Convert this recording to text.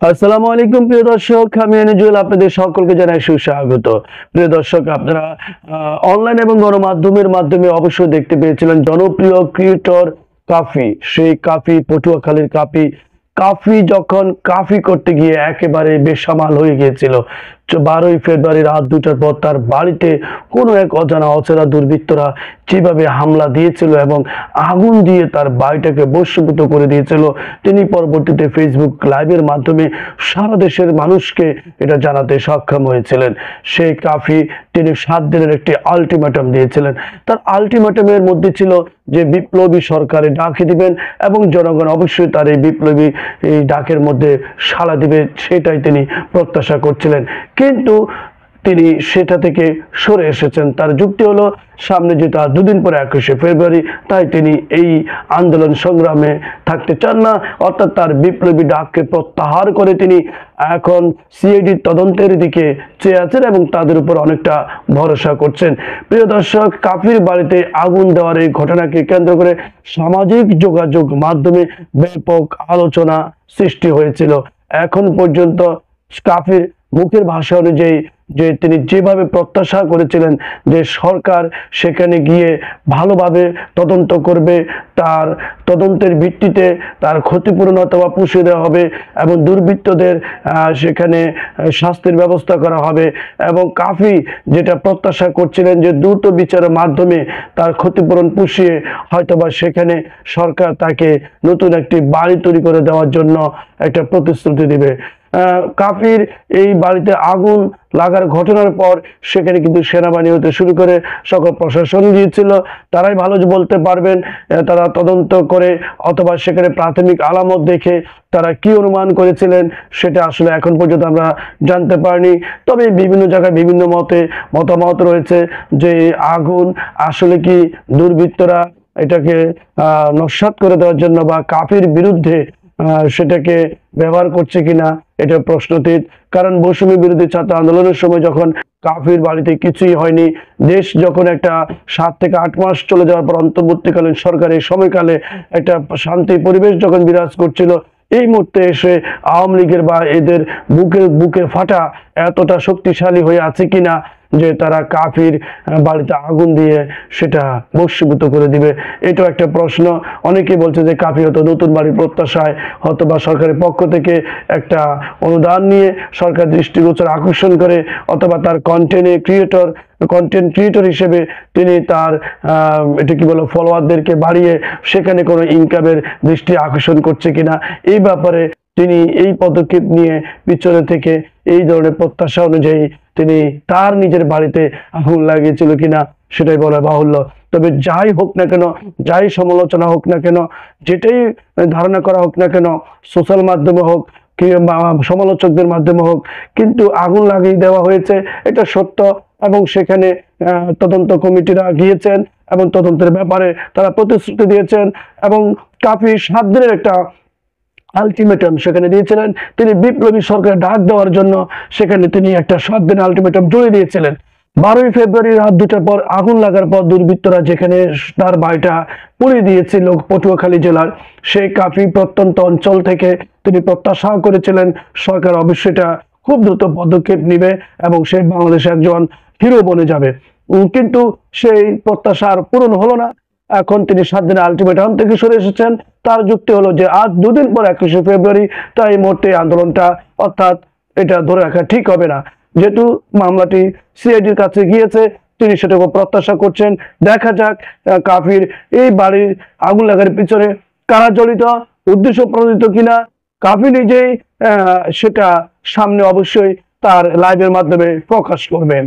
আসসালামু আলাইকুম প্রিয় দর্শক, আমি এনজুয়েল আপনাদের সকলকে জানাই সুস্বাগত। প্রিয় দর্শক, আপনারা অনলাইন এবং গণমাধ্যমের মাধ্যমে অবশ্যই দেখতে পেয়েছিলেন জনপ্রিয় ক্রিয়েটর কাফি। সেই কাফি, পটুয়াখালীর কাফি, কাফি যখন কাফি করতে গিয়ে একেবারে বেসামাল হয়ে গিয়েছিল। 12ই ফেব্রুয়ারি রাত 2টার পর তার বাড়িতে কোনো এক অচেনা দুর্বৃত্তরা যেভাবে হামলা দিয়েছিল এবং আগুন দিয়ে তার বাড়িটাকে ভস্মীভূত করে দিয়েছিল, তিনি পরবর্তীতে ফেসবুক লাইভের মাধ্যমে সারা দেশের মানুষকে এটা জানাতে সক্ষম হয়েছিলেন। সেই কাফি তিনি 7 দিনের একটি আলটিমেটাম দিয়েছিলেন। তার আলটিমেটামের মধ্যে ছিল যে বিপ্লবী সরকারে ডাকে দিবেন এবং জনগণ অবশ্যই তার এই বিপ্লবী এই ডাকের মধ্যে সাড়া দিবে, সেটাই তিনি প্রত্যাশা করছিলেন। কিন্তু তিনি সেটা থেকে সরে এসেছেন। তার যুক্তি হলো সামনে যেটা 2 দিন পরে 21শে ফেব্রুয়ারি, তাই তিনি এই আন্দোলন সংগ্রামে থাকতে চান না, অর্থাৎ তার বিপ্লবী ডাককে প্রত্যাহার করে তিনি এখন সিআইডির তদন্তের দিকে চেয়ে আছেন এবং তাদের উপর অনেকটা ভরসা করছেন। প্রিয় দর্শক, কাফির বাড়িতে আগুন দেওয়ার এই ঘটনাকে কেন্দ্র করে সামাজিক যোগাযোগ মাধ্যমে ব্যাপক আলোচনা সৃষ্টি হয়েছিল। এখন পর্যন্ত কাফির মুখের ভাষা অনুযায়ী যে তিনি যেভাবে প্রত্যাশা করেছিলেন যে সরকার সেখানে গিয়ে ভালোভাবে তদন্ত করবে, তার তদন্তের ভিত্তিতে তার ক্ষতিপূরণ অথবা পুষিয়ে দেওয়া হবে এবং দুর্বৃত্তদের সেখানে শাস্তির ব্যবস্থা করা হবে, এবং কাফি যেটা প্রত্যাশা করছিলেন যে দ্রুত বিচারের মাধ্যমে তার ক্ষতিপূরণ পুষিয়ে হয়তোবা সেখানে সরকার তাকে নতুন একটি বাড়ি তৈরি করে দেওয়ার জন্য একটা প্রতিশ্রুতি দিবে। কাফির এই বাড়িতে আগুন লাগার ঘটনার পর সেখানে কিন্তু সেনাবাহিনী হতে শুরু করে সকল প্রশাসন গিয়েছিল। তারাই ভালো বলতে পারবেন, তারা তদন্ত করে অথবা সেখানে প্রাথমিক আলামত দেখে তারা কি অনুমান করেছিলেন সেটা আসলে এখন পর্যন্ত আমরা জানতে পারিনি। তবে বিভিন্ন জায়গায় বিভিন্ন মতামত রয়েছে যে আগুন আসলে কি দুর্বৃত্তরা এটাকে নস্যাৎ করে দেওয়ার জন্য বা কাফির বিরুদ্ধে সেটাকে ব্যবহার করছে কিনা, এটা প্রশ্নতীত। কারণ বৈষম্য বিরোধী ছাত্র আন্দোলনের সময় যখন কাফির বাড়িতে কিছুই হয়নি, দেশ যখন একটা 7 থেকে 8 মাস চলে যাওয়ার পর অন্তর্বর্তীকালীন সরকারের সময়কালে একটা শান্তি পরিবেশ যখন বিরাজ করছিল, এই মুহূর্তে এসে আওয়ামী লীগের বা এদের বুকে ফাটা এতটা শক্তিশালী হয়ে আছে কিনা যে তারা কাফির বাড়িতে আগুন দিয়ে সেটা ভস্মীভূত করে দিবে, এটাও একটা প্রশ্ন। অনেকে বলছে যে কাফি হয়তো নতুন বাড়ির প্রত্যাশায় হয়তো বা সরকারের পক্ষ থেকে একটা অনুদান নিয়ে সরকার দৃষ্টিগোচর আকর্ষণ করে, অথবা তার কন্টেন্ট ক্রিয়েটর হিসেবে তিনি তার এটা কি বলো ফলোয়ারদেরকে বাড়িয়ে সেখানে কোনো ইনকামের দৃষ্টি আকর্ষণ করছে কিনা, এই ব্যাপারে তিনি এই পদক্ষেপ নিয়ে পিছনে থেকে এই ধরনের প্রত্যাশা অনুযায়ী তিনি তার নিজের বাড়িতে আগুন লাগিয়েছিল কিনা সেটাই বলা বাহুল্য। তবে যাই হোক না কেন, যাই সমালোচনা হোক না কেন, যেটাই ধারণা করা হোক না কেন, সোশ্যাল মাধ্যমে হোক কিংবা সমালোচকদের মাধ্যমে হোক, কিন্তু আগুন লাগিয়ে দেওয়া হয়েছে, এটা সত্য। এবং সেখানে তদন্ত কমিটিরা গিয়েছেন এবং তদন্তের ব্যাপারে তারা প্রতিশ্রুতি দিয়েছেন এবং কাফি 7 দিনের একটা আলটিমেটাম সেখানে দিয়েছিলেন। তিনি বিপ্লবী সরকার ডাক দেওয়ার জন্য সেখানে তিনি একটা 7 দিন আলটিমেটাম জুড়ে দিয়েছিলেন। 12ই ফেব্রুয়ারি রাত 2টার পর আগুন লাগার পর দুর্বৃত্তরা যেখানে তার বাড়িটা পুড়িয়ে দিয়েছিল পটুয়াখালী জেলার সেই কাফি প্রত্যন্ত অঞ্চল থেকে তিনি প্রত্যাশা করেছিলেন সরকার অবশ্যই এটা খুব দ্রুত পদক্ষেপ নেবে এবং সে বাংলাদেশে একজন হিরো বনে যাবে। কিন্তু সেই প্রত্যাশা আর পূরণ হলো না। এখন তিনি 7 দিনের আলটিমেটাম থেকে সরে এসেছেন। তার যুক্তি হলো যে আজ 2 দিন পর 21শে ফেব্রুয়ারি, তাই এই মুহূর্তে আন্দোলনটা অর্থাৎ এটা ধরে রাখা ঠিক হবে না। যেহেতু মামলাটি সিআইডির কাছে গিয়েছে, তিনি সেটাকে প্রত্যাশা করছেন। দেখা যাক কাফির এই বাড়ির আগুন লাগার পিছনে কারা জড়িত, উদ্দেশ্য প্রণোদিত কিনা। কাফি নিজেই সেটা সামনে অবশ্যই তার লাইভের মাধ্যমে প্রকাশ করবেন।